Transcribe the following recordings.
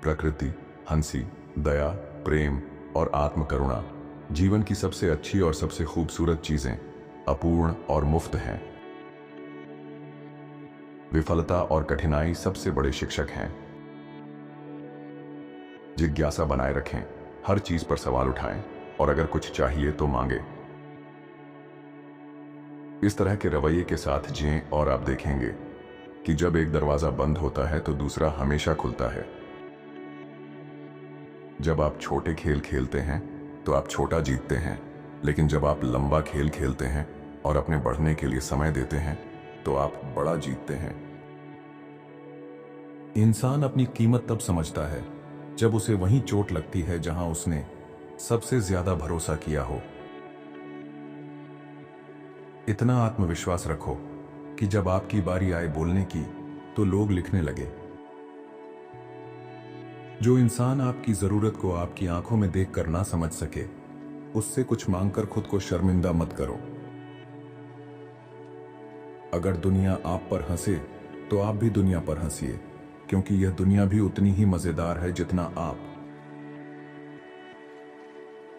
प्रकृति, हंसी, दया, प्रेम और आत्मकरुणा जीवन की सबसे अच्छी और सबसे खूबसूरत चीजें अपूर्ण और मुफ्त हैं। विफलता और कठिनाई सबसे बड़े शिक्षक हैं। जिज्ञासा बनाए रखें, हर चीज पर सवाल उठाएं और अगर कुछ चाहिए तो मांगे। इस तरह के रवैये के साथ जिएं और आप देखेंगे कि जब एक दरवाजा बंद होता है तो दूसरा हमेशा खुलता है। जब आप छोटे खेल खेलते हैं तो आप छोटा जीतते हैं, लेकिन जब आप लंबा खेल खेलते हैं और अपने बढ़ने के लिए समय देते हैं तो आप बड़ा जीतते हैं। इंसान अपनी कीमत तब समझता है जब उसे वहीं चोट लगती है जहां उसने सबसे ज्यादा भरोसा किया हो। इतना आत्मविश्वास रखो कि जब आपकी बारी आए बोलने की तो लोग लिखने लगे। जो इंसान आपकी जरूरत को आपकी आंखों में देखकर ना समझ सके, उससे कुछ मांगकर खुद को शर्मिंदा मत करो। अगर दुनिया आप पर हंसे तो आप भी दुनिया पर हंसिए, क्योंकि यह दुनिया भी उतनी ही मजेदार है जितना आप।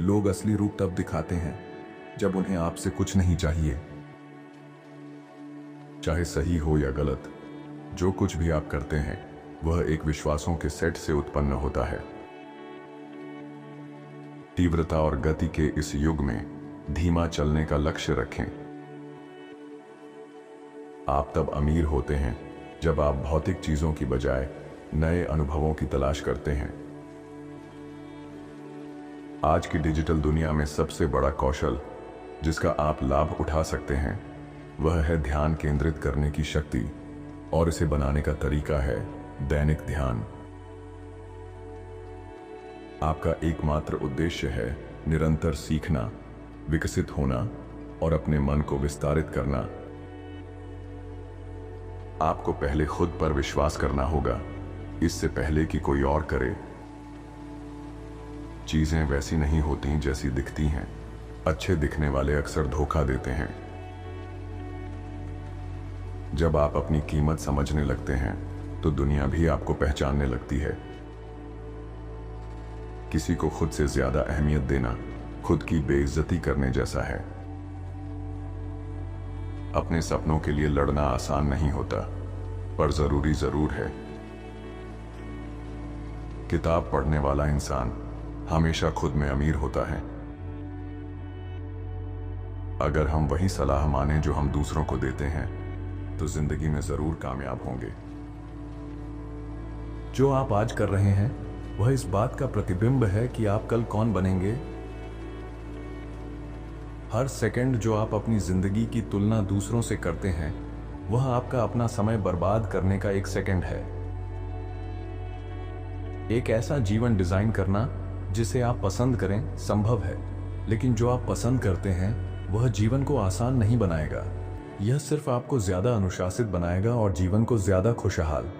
लोग असली रूप तब दिखाते हैं जब उन्हें आपसे कुछ नहीं चाहिए। चाहे सही हो या गलत, जो कुछ भी आप करते हैं वह एक विश्वासों के सेट से उत्पन्न होता है। तीव्रता और गति के इस युग में धीमा चलने का लक्ष्य रखें। आप तब अमीर होते हैं जब आप भौतिक चीजों की बजाय नए अनुभवों की तलाश करते हैं। आज की डिजिटल दुनिया में सबसे बड़ा कौशल जिसका आप लाभ उठा सकते हैं वह है ध्यान केंद्रित करने की शक्ति, और इसे बनाने का तरीका है दैनिक ध्यान। आपका एकमात्र उद्देश्य है निरंतर सीखना, विकसित होना और अपने मन को विस्तारित करना। आपको पहले खुद पर विश्वास करना होगा, इससे पहले कि कोई और करे। चीजें वैसी नहीं होती जैसी दिखती हैं। अच्छे दिखने वाले अक्सर धोखा देते हैं। जब आप अपनी कीमत समझने लगते हैं तो दुनिया भी आपको पहचानने लगती है। किसी को खुद से ज्यादा अहमियत देना खुद की बेइज्जती करने जैसा है। अपने सपनों के लिए लड़ना आसान नहीं होता, पर जरूरी जरूर है। किताब पढ़ने वाला इंसान हमेशा खुद में अमीर होता है। अगर हम वही सलाह माने जो हम दूसरों को देते हैं तो जिंदगी में जरूर कामयाब होंगे। जो आप आज कर रहे हैं वह इस बात का प्रतिबिंब है कि आप कल कौन बनेंगे। हर सेकंड जो आप अपनी जिंदगी की तुलना दूसरों से करते हैं वह आपका अपना समय बर्बाद करने का एक सेकंड है। एक ऐसा जीवन डिजाइन करना जिसे आप पसंद करें संभव है, लेकिन जो आप पसंद करते हैं वह जीवन को आसान नहीं बनाएगा। यह सिर्फ आपको ज्यादा अनुशासित बनाएगा और जीवन को ज्यादा खुशहाल।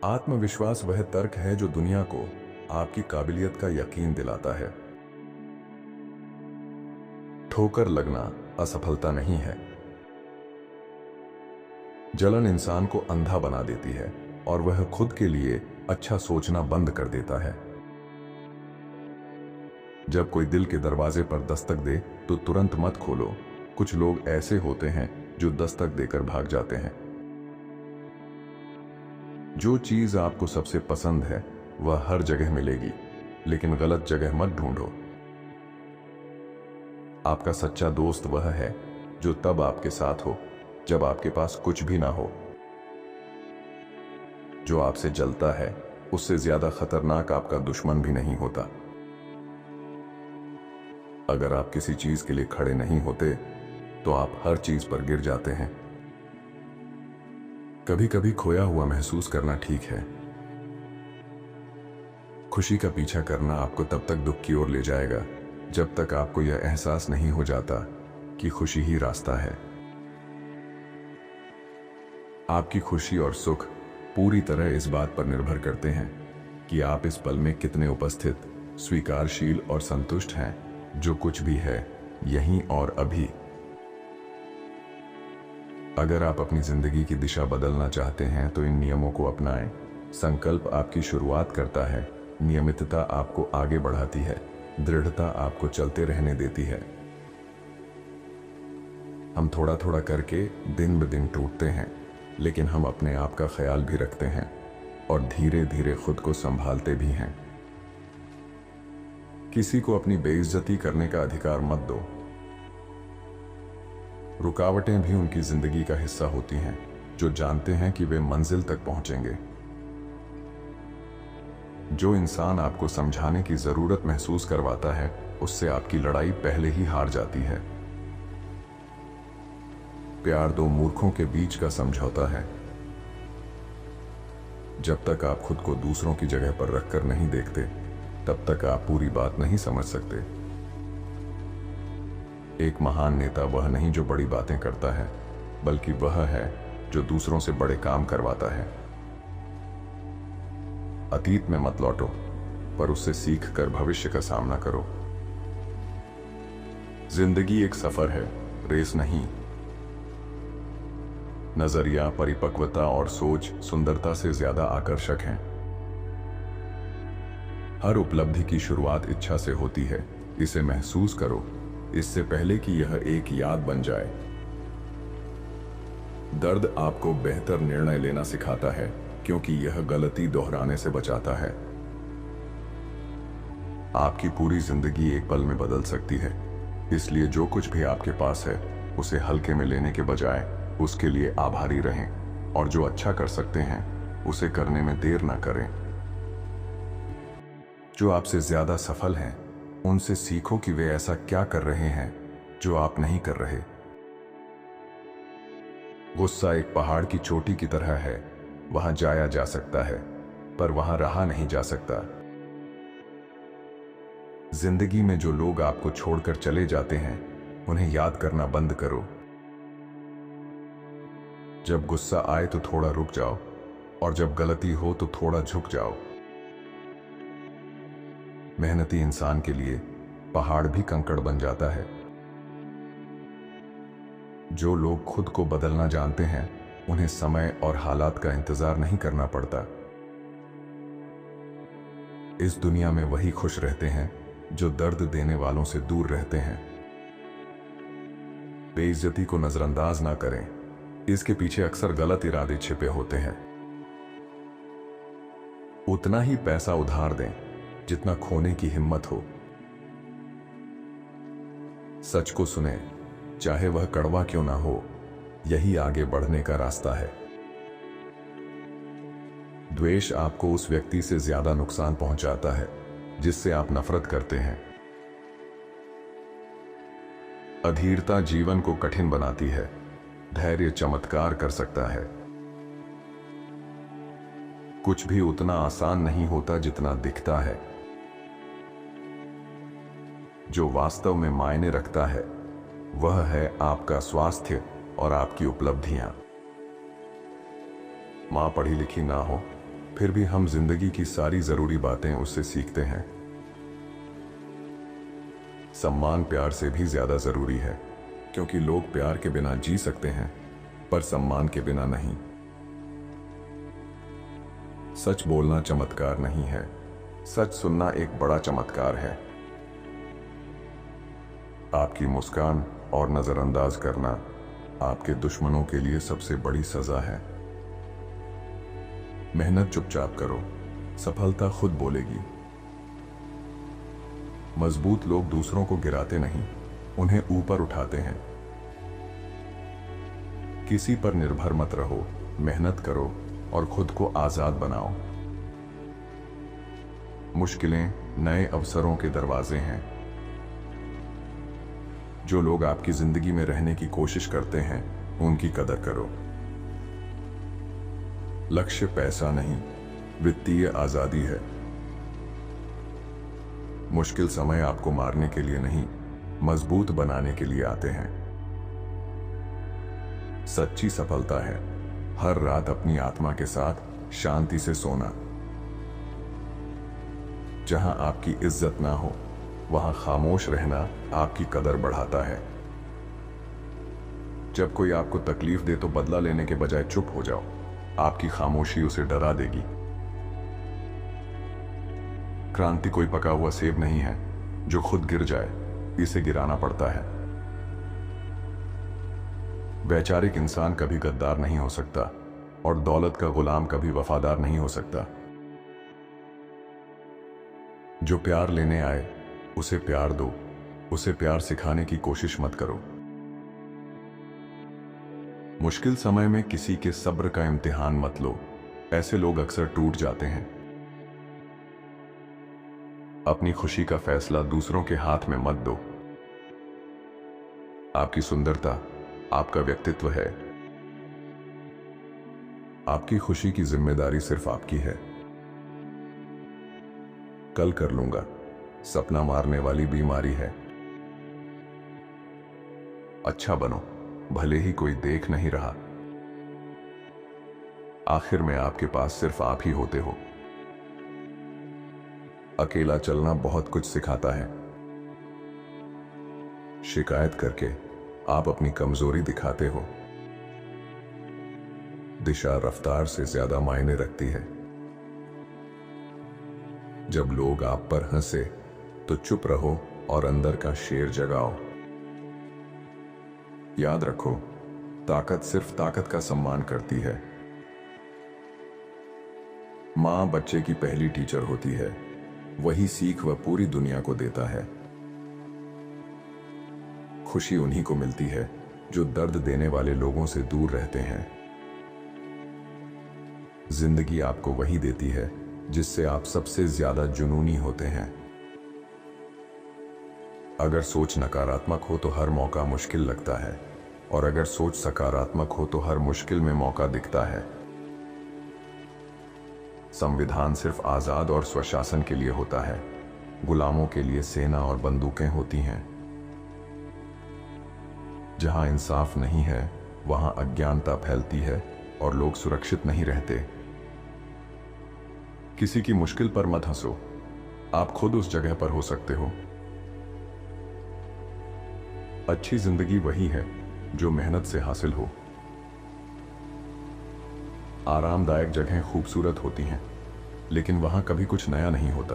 आत्मविश्वास वह तर्क है जो दुनिया को आपकी काबिलियत का यकीन दिलाता है। ठोकर लगना असफलता नहीं है। जलन इंसान को अंधा बना देती है और वह खुद के लिए अच्छा सोचना बंद कर देता है। जब कोई दिल के दरवाजे पर दस्तक दे तो तुरंत मत खोलो। कुछ लोग ऐसे होते हैं जो दस्तक देकर भाग जाते हैं। जो चीज आपको सबसे पसंद है वह हर जगह मिलेगी, लेकिन गलत जगह मत ढूंढो। आपका सच्चा दोस्त वह है जो तब आपके साथ हो जब आपके पास कुछ भी ना हो। जो आपसे जलता है उससे ज्यादा खतरनाक आपका दुश्मन भी नहीं होता। अगर आप किसी चीज के लिए खड़े नहीं होते तो आप हर चीज पर गिर जाते हैं। कभी कभी खोया हुआ महसूस करना ठीक है। खुशी का पीछा करना आपको तब तक दुख की ओर ले जाएगा जब तक आपको यह एहसास नहीं हो जाता कि खुशी ही रास्ता है। आपकी खुशी और सुख पूरी तरह इस बात पर निर्भर करते हैं कि आप इस पल में कितने उपस्थित, स्वीकारशील और संतुष्ट हैं जो कुछ भी है यहीं और अभी। अगर आप अपनी जिंदगी की दिशा बदलना चाहते हैं तो इन नियमों को अपनाएं। संकल्प आपकी शुरुआत करता है, नियमितता आपको आगे बढ़ाती है, दृढ़ता आपको चलते रहने देती है। हम थोड़ा थोड़ा करके दिन ब दिन टूटते हैं, लेकिन हम अपने आप का ख्याल भी रखते हैं और धीरे धीरे खुद को संभालते भी हैं। किसी को अपनी बेइज्जती करने का अधिकार मत दो। रुकावटें भी उनकी जिंदगी का हिस्सा होती हैं, जो जानते हैं कि वे मंजिल तक पहुंचेंगे। जो इंसान आपको समझाने की जरूरत महसूस करवाता है, उससे आपकी लड़ाई पहले ही हार जाती है। प्यार दो मूर्खों के बीच का समझौता है। जब तक आप खुद को दूसरों की जगह पर रखकर नहीं देखते, तब तक आप पूरी बात नहीं समझ सकते। एक महान नेता वह नहीं जो बड़ी बातें करता है, बल्कि वह है जो दूसरों से बड़े काम करवाता है। अतीत में मत लौटो, पर उससे सीख कर भविष्य का सामना करो। जिंदगी एक सफर है, रेस नहीं। नजरिया, परिपक्वता और सोच सुंदरता से ज्यादा आकर्षक हैं। हर उपलब्धि की शुरुआत इच्छा से होती है। इसे महसूस करो, इससे पहले कि यह एक याद बन जाए। दर्द आपको बेहतर निर्णय लेना सिखाता है, क्योंकि यह गलती दोहराने से बचाता है। आपकी पूरी जिंदगी एक पल में बदल सकती है, इसलिए जो कुछ भी आपके पास है, उसे हल्के में लेने के बजाय उसके लिए आभारी रहें, और जो अच्छा कर सकते हैं उसे करने में देर ना करें। जो आपसे ज्यादा सफल हैं, उनसे सीखो कि वे ऐसा क्या कर रहे हैं जो आप नहीं कर रहे। गुस्सा एक पहाड़ की चोटी की तरह है, वहां जाया जा सकता है, पर वहां रहा नहीं जा सकता। जिंदगी में जो लोग आपको छोड़कर चले जाते हैं, उन्हें याद करना बंद करो। जब गुस्सा आए तो थोड़ा रुक जाओ, और जब गलती हो तो थोड़ा झुक जाओ। मेहनती इंसान के लिए पहाड़ भी कंकड़ बन जाता है। जो लोग खुद को बदलना जानते हैं, उन्हें समय और हालात का इंतजार नहीं करना पड़ता। इस दुनिया में वही खुश रहते हैं जो दर्द देने वालों से दूर रहते हैं। बेइज्जती को नजरअंदाज ना करें, इसके पीछे अक्सर गलत इरादे छिपे होते हैं। उतना ही पैसा उधार दें जितना खोने की हिम्मत हो। सच को सुने, चाहे वह कड़वा क्यों ना हो, यही आगे बढ़ने का रास्ता है। द्वेष आपको उस व्यक्ति से ज्यादा नुकसान पहुंचाता है जिससे आप नफरत करते हैं। अधीरता जीवन को कठिन बनाती है, धैर्य चमत्कार कर सकता है। कुछ भी उतना आसान नहीं होता जितना दिखता है। जो वास्तव में मायने रखता है, वह है आपका स्वास्थ्य और आपकी उपलब्धियां। मां पढ़ी लिखी ना हो, फिर भी हम जिंदगी की सारी जरूरी बातें उससे सीखते हैं। सम्मान प्यार से भी ज्यादा जरूरी है, क्योंकि लोग प्यार के बिना जी सकते हैं, पर सम्मान के बिना नहीं। सच बोलना चमत्कार नहीं है, सच सुनना एक बड़ा चमत्कार है। आपकी मुस्कान और नजरअंदाज करना आपके दुश्मनों के लिए सबसे बड़ी सजा है। मेहनत चुपचाप करो, सफलता खुद बोलेगी। मजबूत लोग दूसरों को गिराते नहीं, उन्हें ऊपर उठाते हैं। किसी पर निर्भर मत रहो, मेहनत करो और खुद को आजाद बनाओ। मुश्किलें नए अवसरों के दरवाजे हैं। जो लोग आपकी जिंदगी में रहने की कोशिश करते हैं, उनकी कदर करो। लक्ष्य पैसा नहीं, वित्तीय आजादी है। मुश्किल समय आपको मारने के लिए नहीं, मजबूत बनाने के लिए आते हैं। सच्ची सफलता है हर रात अपनी आत्मा के साथ शांति से सोना। जहां आपकी इज्जत ना हो, वहां खामोश रहना आपकी कदर बढ़ाता है। जब कोई आपको तकलीफ दे तो बदला लेने के बजाय चुप हो जाओ, आपकी खामोशी उसे डरा देगी। क्रांति कोई पका हुआ सेब नहीं है जो खुद गिर जाए, इसे गिराना पड़ता है। वैचारिक इंसान कभी गद्दार नहीं हो सकता और दौलत का गुलाम कभी वफादार नहीं हो सकता। जो प्यार लेने आए उसे प्यार दो, उसे प्यार सिखाने की कोशिश मत करो। मुश्किल समय में किसी के सब्र का इम्तिहान मत लो, ऐसे लोग अक्सर टूट जाते हैं। अपनी खुशी का फैसला दूसरों के हाथ में मत दो। आपकी सुंदरता आपका व्यक्तित्व है। आपकी खुशी की जिम्मेदारी सिर्फ आपकी है। कल कर लूंगा सपना मारने वाली बीमारी है। अच्छा बनो भले ही कोई देख नहीं रहा। आखिर में आपके पास सिर्फ आप ही होते हो। अकेला चलना बहुत कुछ सिखाता है। शिकायत करके आप अपनी कमजोरी दिखाते हो। दिशा रफ्तार से ज्यादा मायने रखती है। जब लोग आप पर हंसे तो चुप रहो और अंदर का शेर जगाओ। याद रखो, ताकत सिर्फ ताकत का सम्मान करती है। मां बच्चे की पहली टीचर होती है, वही सीख वह पूरी दुनिया को देता है। खुशी उन्हीं को मिलती है जो दर्द देने वाले लोगों से दूर रहते हैं। जिंदगी आपको वही देती है जिससे आप सबसे ज्यादा जुनूनी होते हैं। अगर सोच नकारात्मक हो तो हर मौका मुश्किल लगता है, और अगर सोच सकारात्मक हो तो हर मुश्किल में मौका दिखता है। संविधान सिर्फ आजाद और स्वशासन के लिए होता है, गुलामों के लिए सेना और बंदूकें होती हैं। जहां इंसाफ नहीं है वहां अज्ञानता फैलती है और लोग सुरक्षित नहीं रहते। किसी की मुश्किल पर मत हंसो, आप खुद उस जगह पर हो सकते हो। अच्छी जिंदगी वही है जो मेहनत से हासिल हो। आरामदायक जगहें खूबसूरत होती हैं, लेकिन वहां कभी कुछ नया नहीं होता।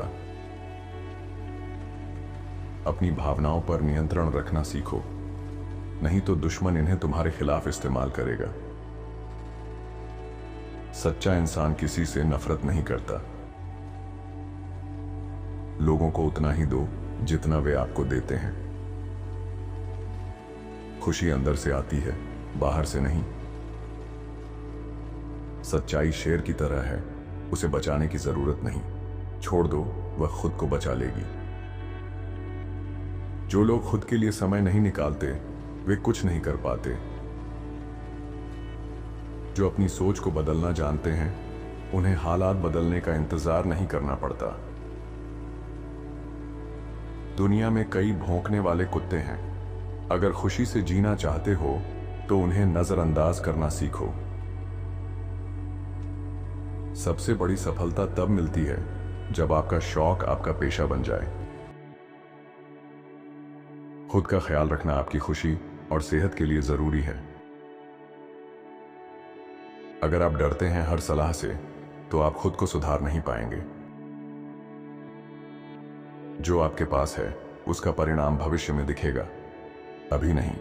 अपनी भावनाओं पर नियंत्रण रखना सीखो, नहीं तो दुश्मन इन्हें तुम्हारे खिलाफ इस्तेमाल करेगा। सच्चा इंसान किसी से नफरत नहीं करता। लोगों को उतना ही दो जितना वे आपको देते हैं। खुशी अंदर से आती है, बाहर से नहीं। सच्चाई शेर की तरह है, उसे बचाने की जरूरत नहीं। छोड़ दो, वह खुद को बचा लेगी। जो लोग खुद के लिए समय नहीं निकालते वे कुछ नहीं कर पाते। जो अपनी सोच को बदलना जानते हैं उन्हें हालात बदलने का इंतजार नहीं करना पड़ता। दुनिया में कई भौंकने वाले कुत्ते हैं, अगर खुशी से जीना चाहते हो तो उन्हें नजरअंदाज करना सीखो। सबसे बड़ी सफलता तब मिलती है जब आपका शौक आपका पेशा बन जाए। खुद का ख्याल रखना आपकी खुशी और सेहत के लिए जरूरी है। अगर आप डरते हैं हर सलाह से तो आप खुद को सुधार नहीं पाएंगे। जो आपके पास है उसका परिणाम भविष्य में दिखेगा, अभी नहीं।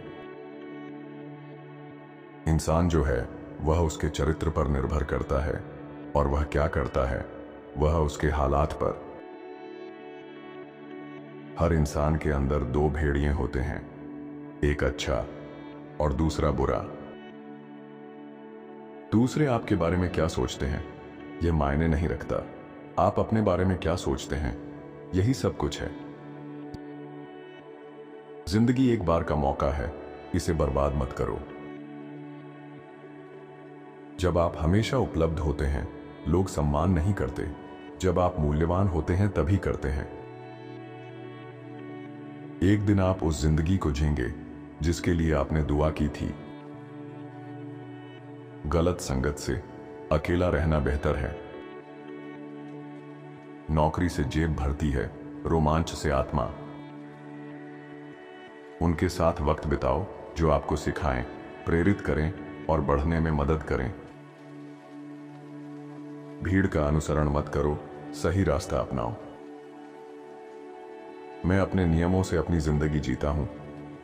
इंसान जो है वह उसके चरित्र पर निर्भर करता है, और वह क्या करता है वह उसके हालात पर। हर इंसान के अंदर दो भेड़िए होते हैं, एक अच्छा और दूसरा बुरा। दूसरे आपके बारे में क्या सोचते हैं यह मायने नहीं रखता, आप अपने बारे में क्या सोचते हैं यही सब कुछ है। जिंदगी एक बार का मौका है, इसे बर्बाद मत करो। जब आप हमेशा उपलब्ध होते हैं लोग सम्मान नहीं करते, जब आप मूल्यवान होते हैं तभी करते हैं। एक दिन आप उस जिंदगी को जीएंगे जिसके लिए आपने दुआ की थी। गलत संगत से अकेला रहना बेहतर है। नौकरी से जेब भरती है, रोमांच से आत्मा। उनके साथ वक्त बिताओ जो आपको सिखाएं, प्रेरित करें और बढ़ने में मदद करें। भीड़ का अनुसरण मत करो, सही रास्ता अपनाओ। मैं अपने नियमों से अपनी जिंदगी जीता हूं।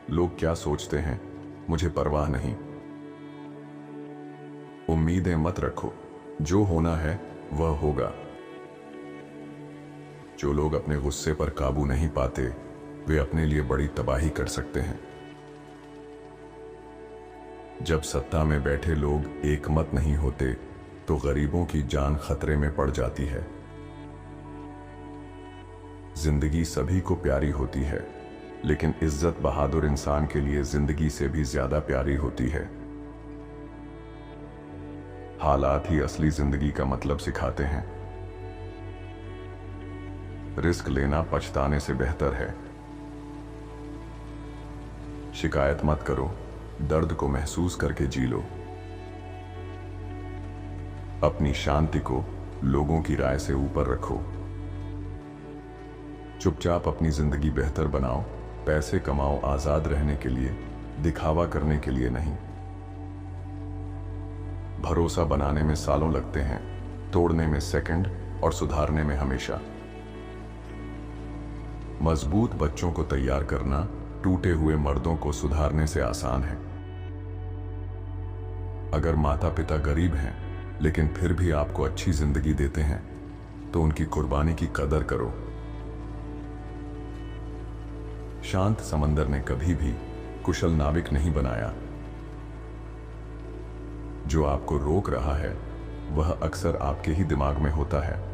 लोग क्या सोचते हैं मुझे परवाह नहीं। उम्मीदें मत रखो, जो होना है वह होगा। जो लोग अपने गुस्से पर काबू नहीं पाते वे अपने लिए बड़ी तबाही कर सकते हैं। जब सत्ता में बैठे लोग एकमत नहीं होते तो गरीबों की जान खतरे में पड़ जाती है। जिंदगी सभी को प्यारी होती है, लेकिन इज्जत बहादुर इंसान के लिए जिंदगी से भी ज्यादा प्यारी होती है। हालात ही असली जिंदगी का मतलब सिखाते हैं। रिस्क लेना पछताने से बेहतर है। शिकायत मत करो, दर्द को महसूस करके जी लो। अपनी शांति को लोगों की राय से ऊपर रखो। चुपचाप अपनी जिंदगी बेहतर बनाओ। पैसे कमाओ आजाद रहने के लिए, दिखावा करने के लिए नहीं। भरोसा बनाने में सालों लगते हैं, तोड़ने में सेकंड और सुधारने में हमेशा। मजबूत बच्चों को तैयार करना टूटे हुए मर्दों को सुधारने से आसान है। अगर माता पिता गरीब हैं लेकिन फिर भी आपको अच्छी जिंदगी देते हैं तो उनकी कुर्बानी की कदर करो। शांत समंदर ने कभी भी कुशल नाविक नहीं बनाया। जो आपको रोक रहा है वह अक्सर आपके ही दिमाग में होता है।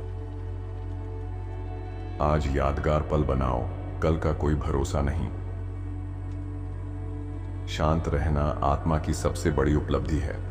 आज यादगार पल बनाओ, कल का कोई भरोसा नहीं। शांत रहना आत्मा की सबसे बड़ी उपलब्धि है।